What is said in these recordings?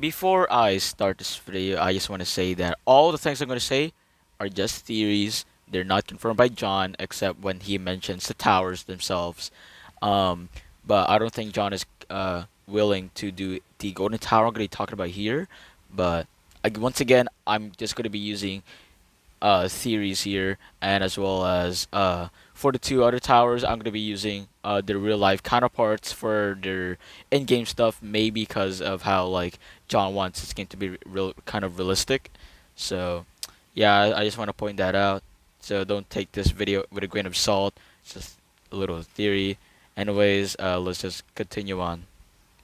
before I start this video, I just want to say that all the things I'm going to say are just theories. They're not confirmed by John, except when he mentions the towers themselves. Um, but I don't think John is willing to do the golden tower I'm going to be talking about here. But once again, I'm just going to be using theories here, and as well as for the two other towers, I'm gonna be using their real life counterparts for their in-game stuff. Maybe because of how like John wants this game to be real, kind of realistic. So yeah, I just want to point that out. So don't take this video with a grain of salt. It's just a little theory. Anyways, let's just continue on.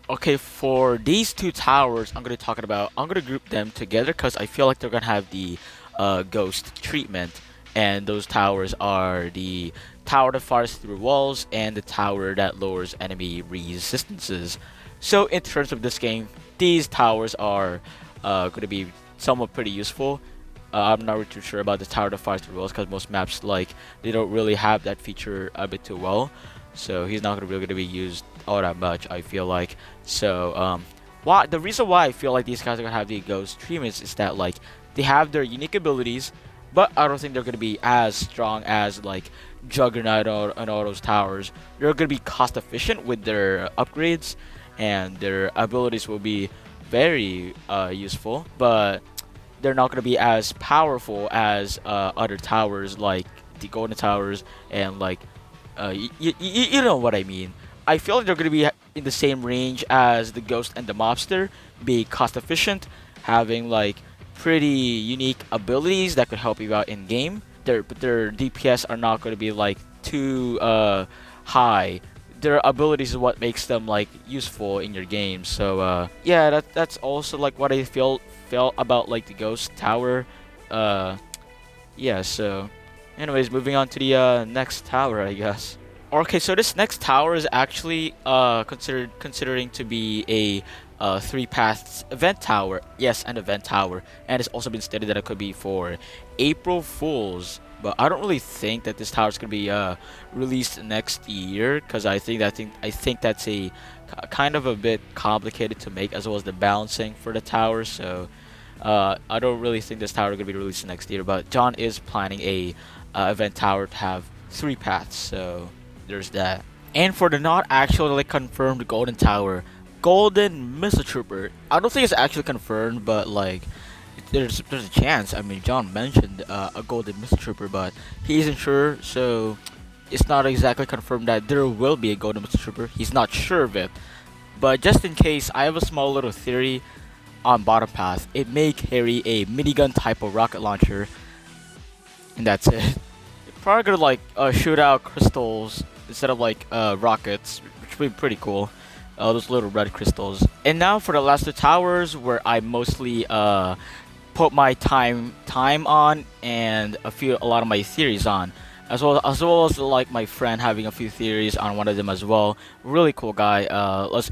Okay, for these two towers, I'm gonna group them together because I feel like they're gonna have the ghost treatment, and those towers are the tower that fires through walls and the tower that lowers enemy resistances. So in terms of this game, these towers are gonna be somewhat pretty useful. I'm not really too sure about the tower that fires through walls because most maps like they don't really have that feature a bit too well. So he's not really gonna be used all that much, I feel like. So why the reason why I feel like these guys are gonna have the ghost treatments is that like they have their unique abilities, but I don't think they're gonna be as strong as like Juggernaut and all those towers. They're gonna be cost efficient with their upgrades, and their abilities will be very useful, but they're not gonna be as powerful as other towers like the golden towers and like you know what I mean. I feel like they're gonna be in the same range as the ghost and the mobster, be cost efficient, having like pretty unique abilities that could help you out in game. Their DPS are not gonna be like too high. Their abilities is what makes them like useful in your game. So yeah, that's also like what I felt about like the ghost tower. Uh, yeah. So, anyways, moving on to the next tower, I guess. Okay, so this next tower is actually considering to be a three paths event tower. Yes, an event tower, and it's also been stated that it could be for April Fools. But I don't really think that this tower is gonna be released next year because I think that's a kind of a bit complicated to make, as well as the balancing for the tower. So I don't really think this tower is gonna be released next year. But John is planning a event tower to have three paths. So there's that. And for the not actually confirmed Golden Tower, Golden Missile Trooper. I don't think it's actually confirmed, but like there's a chance. I mean, John mentioned a Golden Missile Trooper, but he isn't sure, so it's not exactly confirmed that there will be a Golden Missile Trooper. He's not sure of it. But just in case, I have a small little theory on bottom path. It may carry a minigun type of rocket launcher, and that's it. Probably gonna like shoot out crystals instead of like rockets, which would be pretty cool. Those little red crystals. And now for the last two towers, where I mostly put my time on and a lot of my theories on, as well as like my friend having a few theories on one of them as well. Really cool guy.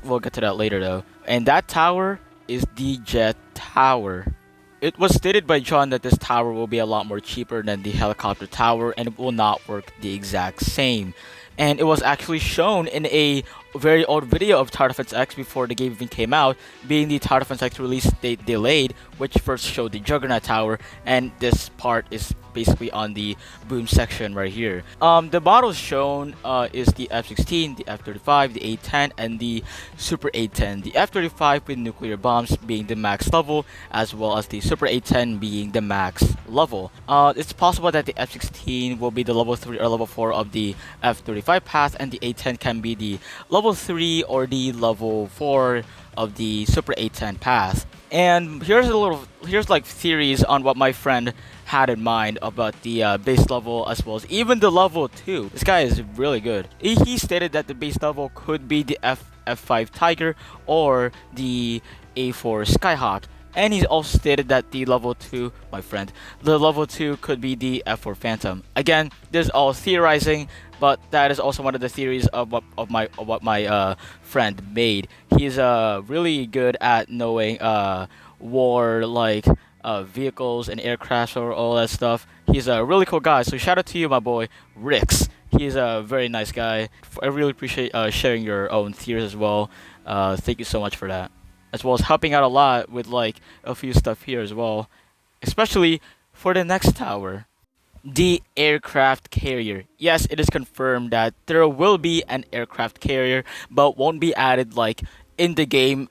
We'll get to that later though. And that tower is the Jet Tower. It was stated by John that this tower will be a lot more cheaper than the helicopter tower, and it will not work the exact same. And it was actually shown in a very old video of Tower Defense X before the game even came out, being the Tower Defense X release date delayed, which first showed the Juggernaut Tower, and this part is basically on the boom section right here. The models shown is the F-16, the F-35, the A-10, and the Super A-10. The F-35 with nuclear bombs being the max level, as well as the Super A-10 being the max level. It's possible that the F-16 will be the level 3 or level 4 of the F-35 path, and the A-10 can be the level 3 or the level 4 of the Super A-10 path. And here's like theories on what my friend had in mind about the base level, as well as even the level 2. This guy is really good. He stated that the base level could be the F5 Tiger or the A4 Skyhawk. And he's also stated that the level 2, the level 2 could be the F4 Phantom. Again, this is all theorizing, but that is also one of the theories of what my friend made. He's really good at knowing war like vehicles and aircrafts or all that stuff. He's a really cool guy. So shout out to you, my boy Rix. He's a very nice guy. I really appreciate sharing your own theories as well. Thank you so much for that. as well as helping out a lot with like a few stuff here as well, especially for the next tower. The aircraft carrier. Yes, it is confirmed that there will be an aircraft carrier, but won't be added like in the game,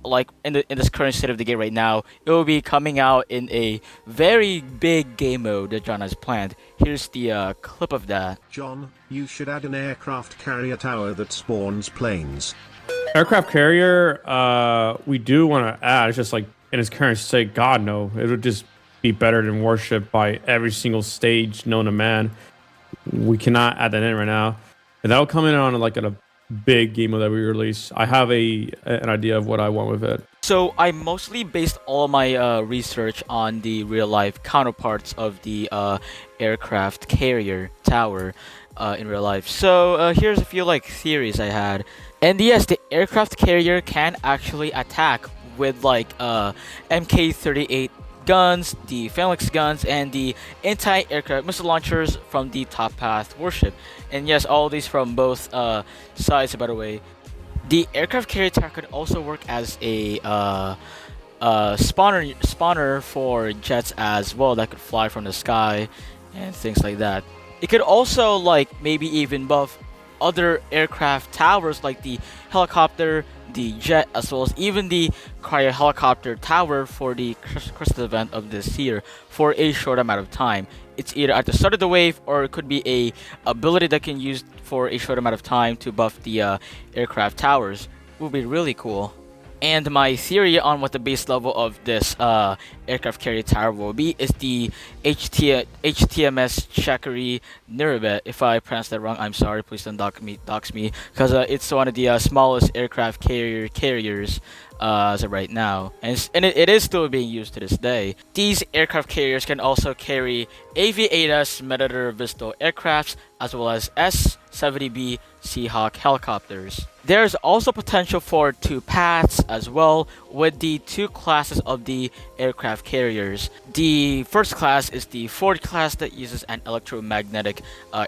like in this current state of the game right now. It will be coming out in a very big game mode that John has planned. Here's the clip of that. John, you should add an aircraft carrier tower that spawns planes. Aircraft carrier, we do want to add. It's just like in its current state, God no, it would just be better than worshipped by every single stage known to man. We cannot add that in right now, and that'll come in on like a big game that we release. I have an idea of what I want with it. So I mostly based all my research on the real life counterparts of the aircraft carrier tower in real life. So here's a few like theories I had. And yes, the aircraft carrier can actually attack with like MK-38 guns, the Phalanx guns, and the anti-aircraft missile launchers from the Top Path warship. And yes, all these from both sides, by the way. The aircraft carrier tower could also work as a spawner for jets as well that could fly from the sky and things like that. It could also like maybe even buff other aircraft towers like the helicopter, the jet, as well as even the cryo helicopter tower for the crystal event of this year for a short amount of time. It's either at the start of the wave or it could be a ability that can use for a short amount of time to buff the aircraft towers. It would be really cool. And my theory on what the base level of this aircraft carrier tower will be is the HTMS Chakri Niribet. If I pronounce that wrong, I'm sorry. Please don't dox me, because it's one of the smallest aircraft carriers as of right now, and it is still being used to this day. These aircraft carriers can also carry AV-8S Predator Vistol aircrafts as well as S-70B Seahawk helicopters. There's also potential for two paths as well with the two classes of the aircraft carriers. The first class is the Ford class that uses an electromagnetic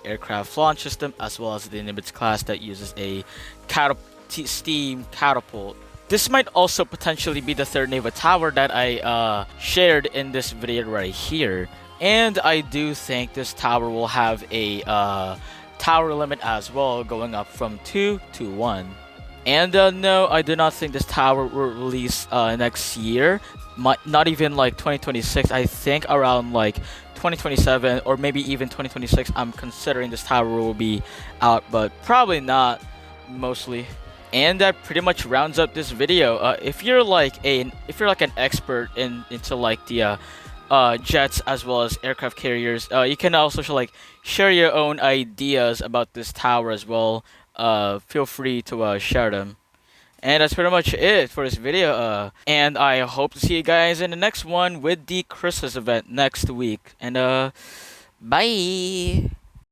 aircraft launch system, as well as the Nimitz class that uses a steam catapult. This might also potentially be the third Neva tower that I shared in this video right here. And I do think this tower will have a tower limit as well, going up from 2 to 1. And no, I do not think this tower will release next year. Not even like 2026. I think around like 2027 or maybe even 2026. I'm considering this tower will be out, but probably not, mostly. And that pretty much rounds up this video. If you're like an expert into like the jets as well as aircraft carriers, you can also like share your own ideas about this tower as well. Feel free to share them. And that's pretty much it for this video. And I hope to see you guys in the next one with the Christmas event next week. And bye.